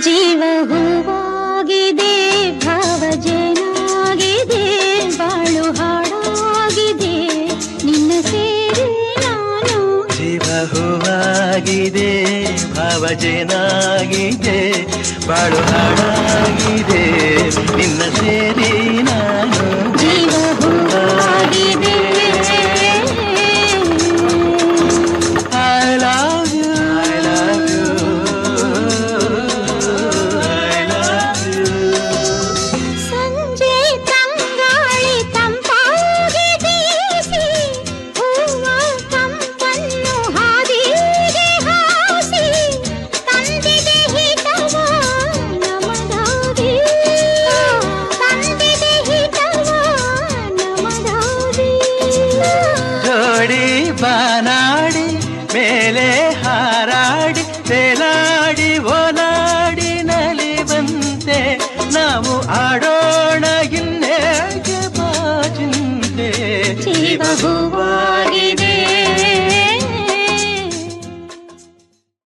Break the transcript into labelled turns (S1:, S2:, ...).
S1: ಜೀವ ಹೂವಾಗಿದೆ, ಭಾವ ಜೇನಾಗಿದೆ, ಬಾಳು ಹಾಡಾಗಿದೆ, ನಿನ್ನ ಸೇರಿ ನಾನು.
S2: ಜೀವ ಹೂವಾಗಿದೆ, ಭಾವ ಜೇನಾಗಿದೆ, ಬಾಳು ಹಾಡಾಗಿದೆ, ನಿನ್ನ ಸೇರಿ ನಾನು.
S1: ಜೀವ ಹೂವಾಗಿದೆ.
S2: I love you, I love you, I love you.
S1: ಸಂಜೆ ತಂಗಾಳಿ ತಂಪಾಗಿ ಬೀಸಿ, ಹೂವ ಕಂಪನ್ನು ಹಾದಿಗೆ ಹಾಸಿ, ತಂದಿದೆ ಹಿತವ ನಮದಾಗಿ, ತಂದಿದೆ ಹಿತವ ನಮದಾಗಿ.
S2: ಜೋಡಿ ಬಾನಾಡಿ ಮೇಲೆ